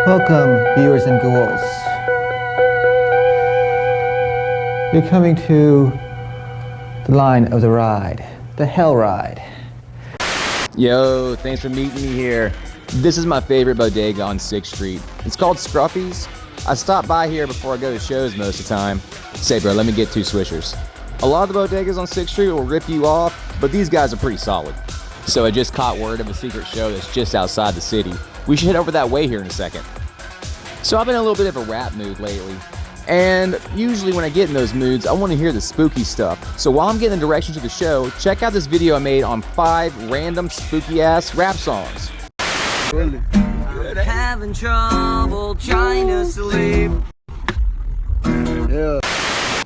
Welcome, viewers and ghouls. You're coming to the line of the ride, the hell ride. Yo, thanks for meeting me here. This is my favorite bodega on 6th Street. It's called Scruffys. I stop by here before I go to shows most of the time. Say, bro, let me get 2 swishers. A lot of the bodegas on 6th Street will rip you off, but these guys are pretty solid. So I just caught word of a secret show that's just outside the city. We should head over that way here in a second. So I've been in a little bit of a rap mood lately. And usually when I get in those moods, I want to hear the spooky stuff. So while I'm getting the directions to the show, check out this video I made on 5 random spooky ass rap songs. Having trouble trying to sleep. Yeah.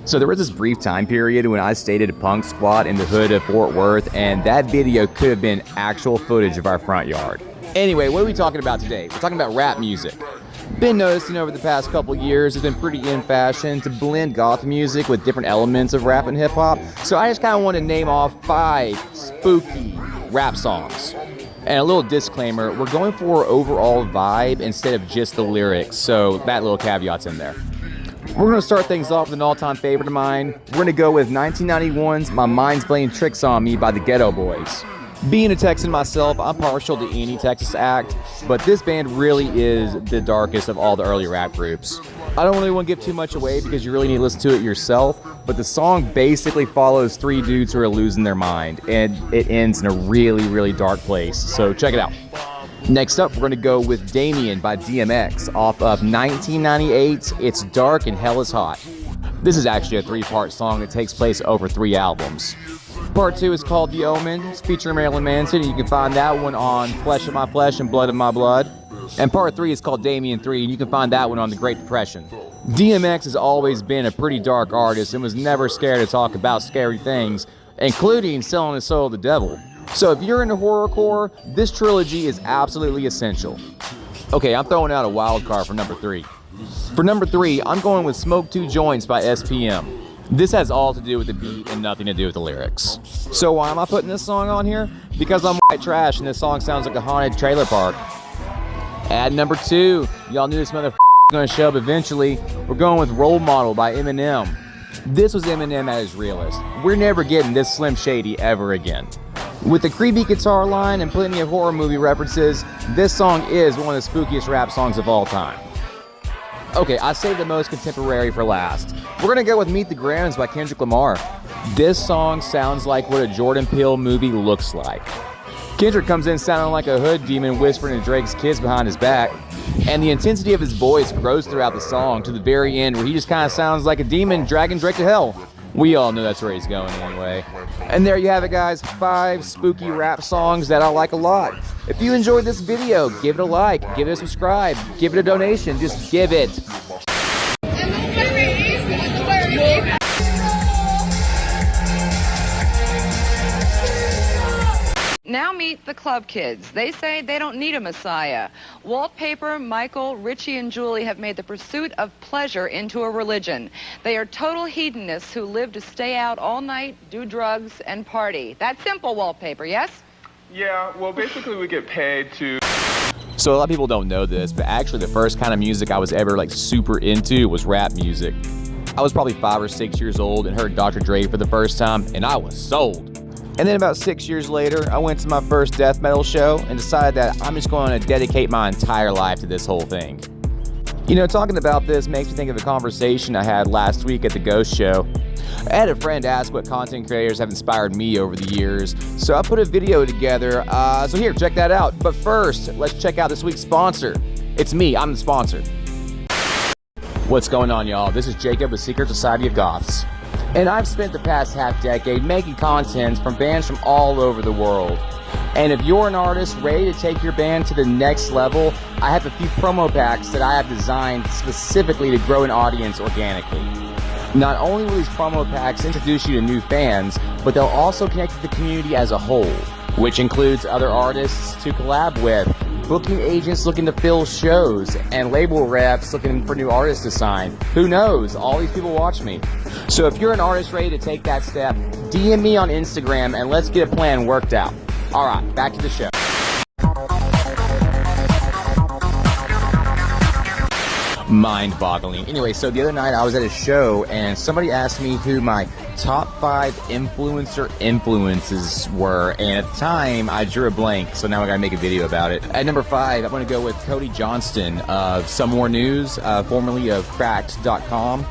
So there was this brief time period when I stayed at a punk squat in the hood of Fort Worth, and that video could have been actual footage of our front yard. Anyway, what are we talking about today? We're talking about rap music. Been noticing over the past couple years, it's been pretty in fashion to blend goth music with different elements of rap and hip hop. So I just kind of want to name off 5 spooky rap songs. And a little disclaimer, we're going for overall vibe instead of just the lyrics, so that little caveat's in there. We're going to start things off with an all-time favorite of mine. We're going to go with 1991's My Mind's Playing Tricks on Me by the Ghetto Boys. Being a Texan myself, I'm partial to any Texas act, but this band really is the darkest of all the early rap groups. I don't really want to give too much away because you really need to listen to it yourself, but the song basically follows 3 dudes who are losing their mind, and it ends in a really, really dark place, so check it out. Next up, we're going to go with Damien by DMX off of 1998's It's Dark and Hell is Hot. This is actually a 3-part song that takes place over 3 albums. Part 2 is called The Omen. It's featuring Marilyn Manson, and you can find that one on Flesh of My Flesh and Blood of My Blood. And Part 3 is called Damien 3, and you can find that one on The Great Depression. DMX has always been a pretty dark artist and was never scared to talk about scary things, including selling his soul to the devil. So if you're into horrorcore, this trilogy is absolutely essential. Okay, I'm throwing out a wild card for number 3. For number 3, I'm going with Smoke 2 Joints by SPM. This has all to do with the beat and nothing to do with the lyrics. So why am I putting this song on here? Because I'm white trash and this song sounds like a haunted trailer park. At number 2, y'all knew this motherfucker was gonna show up eventually. We're going with Role Model by Eminem. This was Eminem at his realest. We're never getting this Slim Shady ever again. With a creepy guitar line and plenty of horror movie references, this song is one of the spookiest rap songs of all time. Okay, I saved the most contemporary for last. We're gonna go with Meet the Grams by Kendrick Lamar. This song sounds like what a Jordan Peele movie looks like. Kendrick comes in sounding like a hood demon whispering to Drake's kids behind his back, and the intensity of his voice grows throughout the song to the very end where he just kind of sounds like a demon dragging Drake to hell. We all know that's where he's going anyway. And there you have it, guys. 5 spooky rap songs that I like a lot. If you enjoyed this video, give it a like, give it a subscribe, give it a donation, just give it. Now meet the club kids. They say they don't need a messiah. Wallpaper, Michael, Richie, and Julie have made the pursuit of pleasure into a religion. They are total hedonists who live to stay out all night, do drugs, and party. That's simple, Wallpaper, yes? Yeah, well, basically we get paid to... So a lot of people don't know this, but actually the first kind of music I was ever super into was rap music. I was probably 5 or 6 years old and heard Dr. Dre for the first time, and I was sold. And then about 6 years later, I went to my first death metal show and decided that I'm just going to dedicate my entire life to this whole thing. You know, talking about this makes me think of a conversation I had last week at the Ghost show. I had a friend ask what content creators have inspired me over the years, so I put a video together, so here, check that out. But first, let's check out this week's sponsor. It's me, I'm the sponsor. What's going on, y'all? This is Jacob with Secret Society of Goths. And I've spent the past half-decade making content from bands from all over the world. And if you're an artist ready to take your band to the next level, I have a few promo packs that I have designed specifically to grow an audience organically. Not only will these promo packs introduce you to new fans, but they'll also connect with the community as a whole, which includes other artists to collab with, booking agents looking to fill shows, and label reps looking for new artists to sign. Who knows? All these people watch me. So if you're an artist ready to take that step, DM me on Instagram and let's get a plan worked out. Alright, back to the show. mind-boggling. Anyway, so the other night I was at a show and somebody asked me who my top 5 influences were, and at the time I drew a blank, so now I gotta make a video about it. At number 5, I'm gonna go with Cody Johnston of Some More News, formerly of Cracked.com.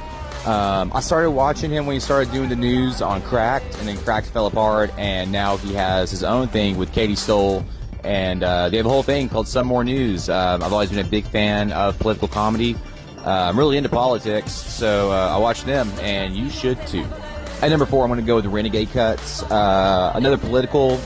I started watching him when he started doing the news on Cracked, and then Cracked fell apart, and now he has his own thing with Katie Stoll, and they have a whole thing called Some More News. I've always been a big fan of political comedy. I'm really into politics, so I watch them, and you should too. At number 4, I'm going to go with the Renegade Cuts, another political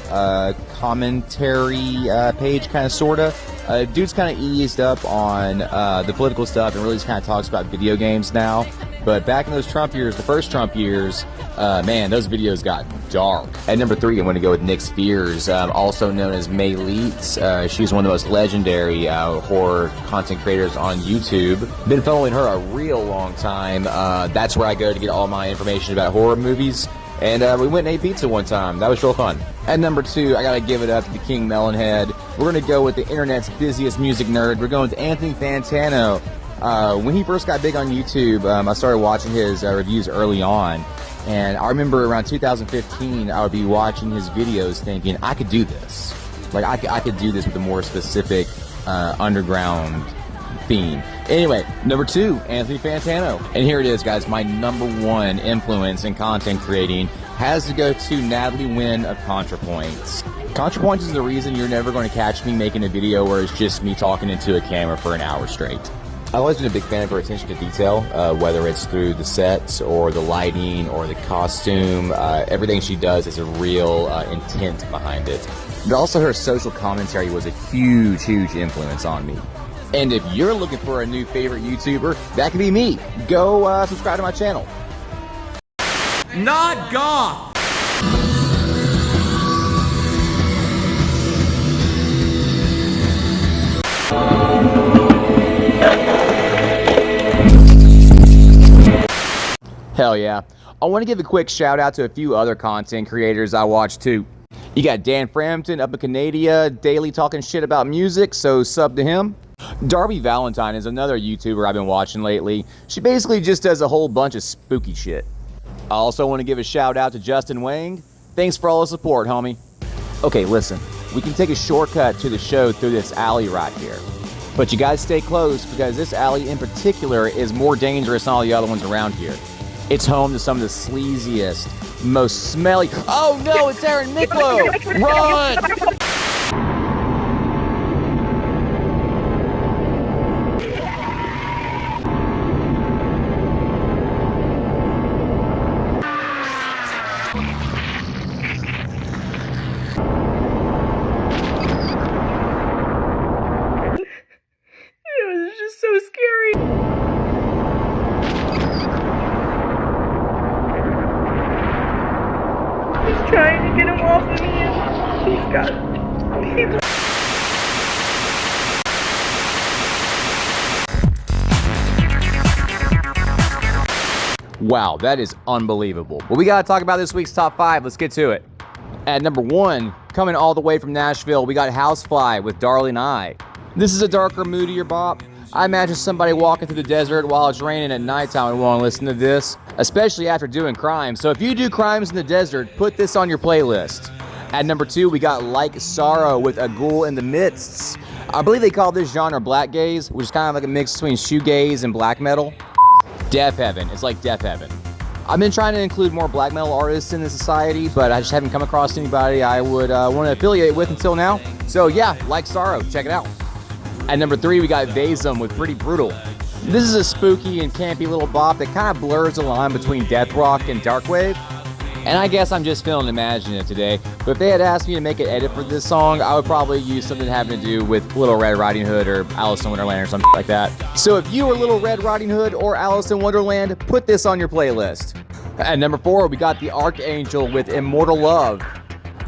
commentary page, kind of, sort of. Dude's kind of eased up on the political stuff and really just kind of talks about video games now. But back in those Trump years, the first Trump years, man, those videos got dark. At number 3, I'm going to go with Nick Spears, also known as May Leets. She's one of the most legendary horror content creators on YouTube. Been following her a real long time. That's where I go to get all my information about horror movies. And we went and ate pizza one time. That was real fun. At number 2, I gotta give it up to the King Melonhead. We're gonna go with the internet's busiest music nerd. We're going with Anthony Fantano. When he first got big on YouTube, I started watching his reviews early on. And I remember around 2015, I would be watching his videos thinking, I could do this. Like, I could do this with a more specific underground theme. Anyway, number 2, Anthony Fantano. And here it is, guys. My number 1 influence in content creating has to go to Natalie Wynn of ContraPoints. ContraPoints is the reason you're never going to catch me making a video where it's just me talking into a camera for an hour straight. I've always been a big fan of her attention to detail, whether it's through the sets or the lighting or the costume. Everything she does is a real intent behind it. But also her social commentary was a huge, huge influence on me. And if you're looking for a new favorite YouTuber, that could be me. Go subscribe to my channel. Not Goth! Hell yeah. I want to give a quick shout out to a few other content creators I watch too. You got Dan Frampton up in Canada, daily talking shit about music, so sub to him. Darby Valentine is another YouTuber I've been watching lately. She basically just does a whole bunch of spooky shit. I also want to give a shout out to Justin Wang. Thanks for all the support, homie. Okay, listen, we can take a shortcut to the show through this alley right here. But you guys stay close because this alley in particular is more dangerous than all the other ones around here. It's home to some of the sleaziest, most smelly... Oh no, it's Aaron Miklo! Run! Trying to get him off of me, and he's got people. Wow, that is unbelievable. Well, we gotta talk about this week's top 5. Let's get to it. At number 1, coming all the way from Nashville, we got Housefly with Darling I. This is a darker, moodier bop. I imagine somebody walking through the desert while it's raining at nighttime would want to listen to this, especially after doing crimes. So if you do crimes in the desert, put this on your playlist. At number 2, we got Like Sorrow with A Ghoul in the Midst. I believe they call this genre black gaze, which is kind of like a mix between shoegaze and black metal. Death Heaven. It's like Death Heaven. I've been trying to include more black metal artists in the society, but I just haven't come across anybody I would want to affiliate with until now. So yeah, Like Sorrow. Check it out. At number 3, we got Vasum with Pretty Brutal. This is a spooky and campy little bop that kind of blurs the line between death rock and dark wave. And I guess I'm just feeling imaginative today, but if they had asked me to make an edit for this song, I would probably use something having to do with Little Red Riding Hood or Alice in Wonderland or something like that. So if you are Little Red Riding Hood or Alice in Wonderland, put this on your playlist. At number 4, we got The Archangel with Immortal Love.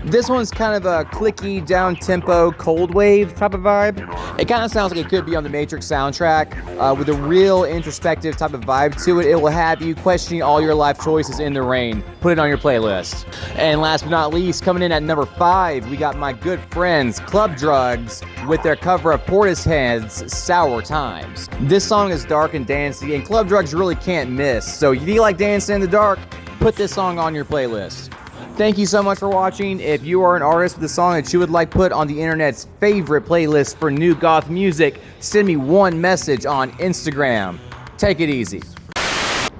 This one's kind of a clicky, down-tempo, cold wave type of vibe. It kind of sounds like it could be on the Matrix soundtrack with a real introspective type of vibe to it. It will have you questioning all your life choices in the rain. Put it on your playlist. And last but not least, coming in at number 5, we got my good friends Club Drugs with their cover of Portishead's Sour Times. This song is dark and dancey, and Club Drugs really can't miss. So if you like dancing in the dark, put this song on your playlist. Thank you so much for watching. If you are an artist with a song that you would like put on the internet's favorite playlist for new goth music, send me one message on Instagram. Take it easy.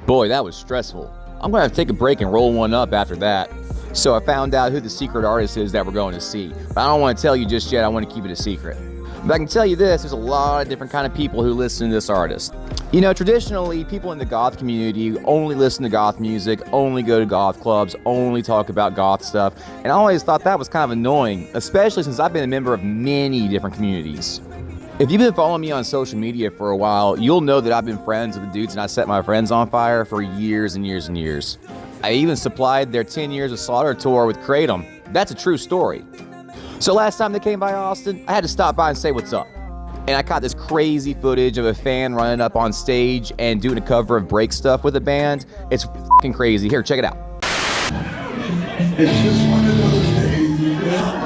Boy, that was stressful. I'm gonna have to take a break and roll one up after that. So I found out who the secret artist is that we're going to see. But I don't want to tell you just yet, I want to keep it a secret. But I can tell you this, there's a lot of different kind of people who listen to this artist. You know, traditionally, people in the goth community only listen to goth music, only go to goth clubs, only talk about goth stuff. And I always thought that was kind of annoying, especially since I've been a member of many different communities. If you've been following me on social media for a while, you'll know that I've been friends with the dudes and I set my friends on fire for years and years and years. I even supplied their 10 Years of Slaughter tour with Kratom. That's a true story. So last time they came by Austin, I had to stop by and say what's up. And I caught this crazy footage of a fan running up on stage and doing a cover of Break Stuff with a band. It's fucking crazy. Here, check it out. It's just one of those days, you know?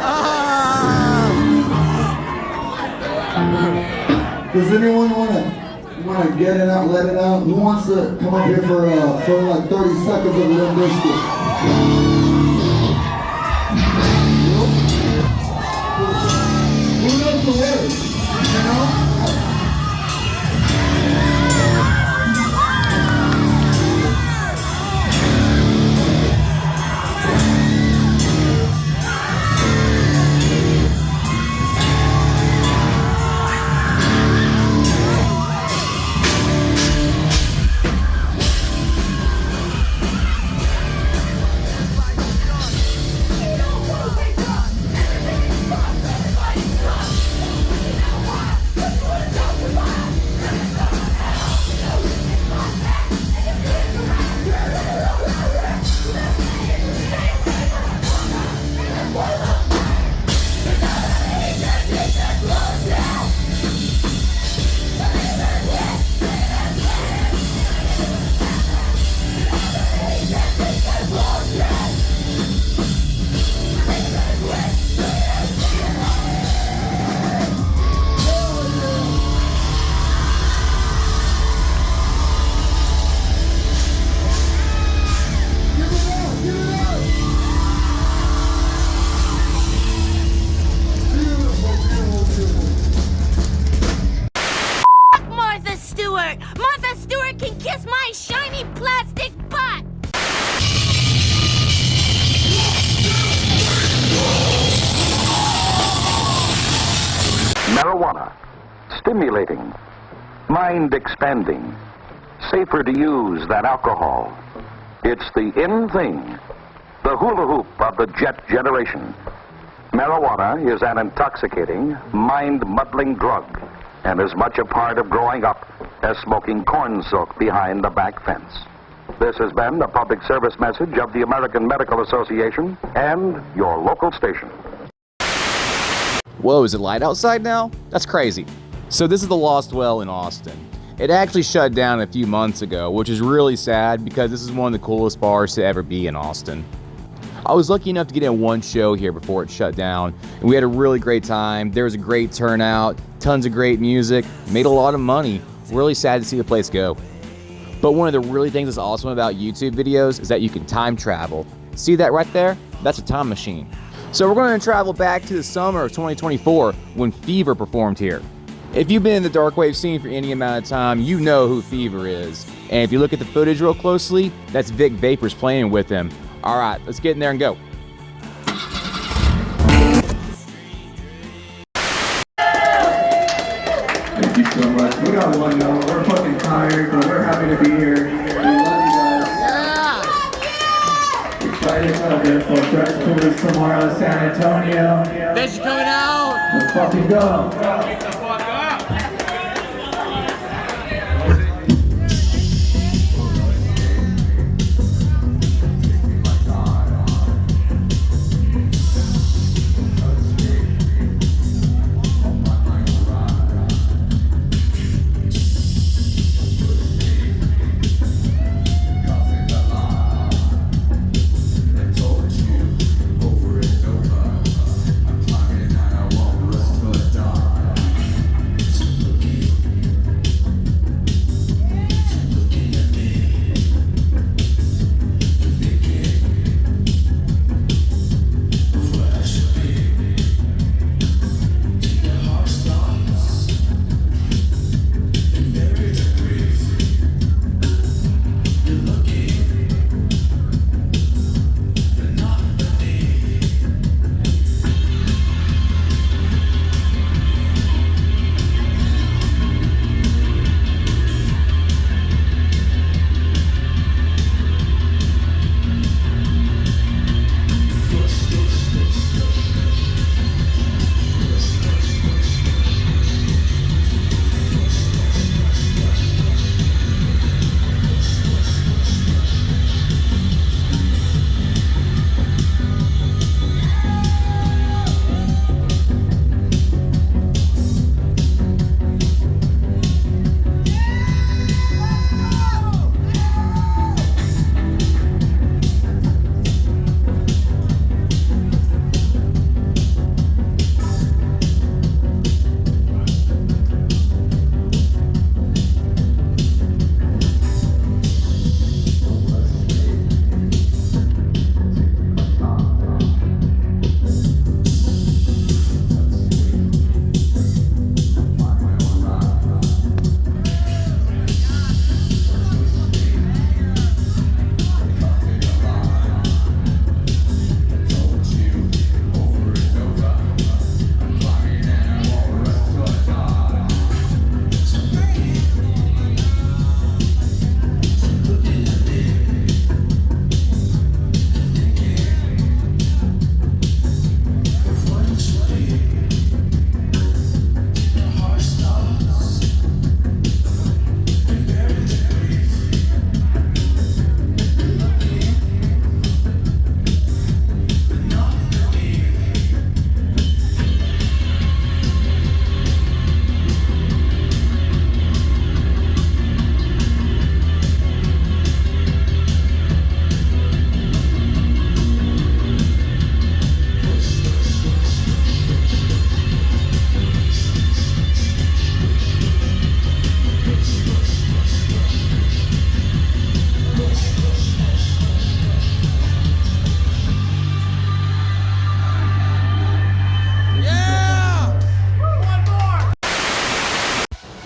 Does anyone wanna get it out, let it out? Who wants to come up here for like 30 seconds of Limp Bizkit? Who knows the words? You know? Martha Stewart can kiss my shiny plastic butt! Marijuana. Stimulating. Mind expanding. Safer to use than alcohol. It's the in thing. The hula hoop of the jet generation. Marijuana is an intoxicating, mind-muddling drug, and as much a part of growing up as smoking corn silk behind the back fence. This has been the public service message of the American Medical Association and your local station. Whoa, is it light outside now? That's crazy. So this is the Lost Well in Austin. It actually shut down a few months ago, which is really sad because this is one of the coolest bars to ever be in Austin. I was lucky enough to get in one show here before it shut down, and we had a really great time. There was a great turnout, tons of great music, made a lot of money. Really sad to see the place go. But one of the really things that's awesome about YouTube videos is that you can time travel. See that right there? That's a time machine. So we're going to travel back to the summer of 2024 when FEVR performed here. If you've been in the dark wave scene for any amount of time, you know who FEVR is. And if you look at the footage real closely, that's Vic Vapors playing with him. All right, let's get in there and go. Thank you so much. We got one though. We're fucking tired, but we're happy to be here. We love you guys. Yeah! Excited about this. We'll try to do this tomorrow, San Antonio. Thanks for coming out. Let's fucking go. Get the fuck up.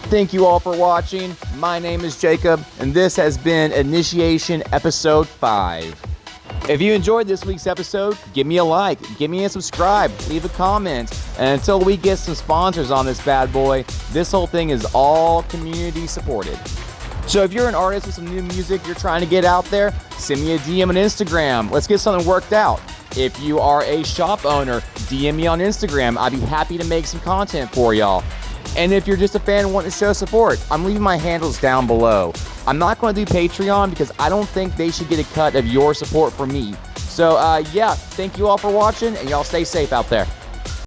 Thank you all for watching. My name is Jacob, and this has been Initiation Episode 5. If you enjoyed this week's episode, give me a like, give me a subscribe, leave a comment, and until we get some sponsors on this bad boy, this whole thing is all community supported. So if you're an artist with some new music you're trying to get out there, send me a DM on Instagram. Let's get something worked out. If you are a shop owner, DM me on Instagram. I'd be happy to make some content for y'all. And if you're just a fan and want to show support, I'm leaving my handles down below. I'm not going to do Patreon because I don't think they should get a cut of your support from me. So yeah, thank you all for watching, and y'all stay safe out there.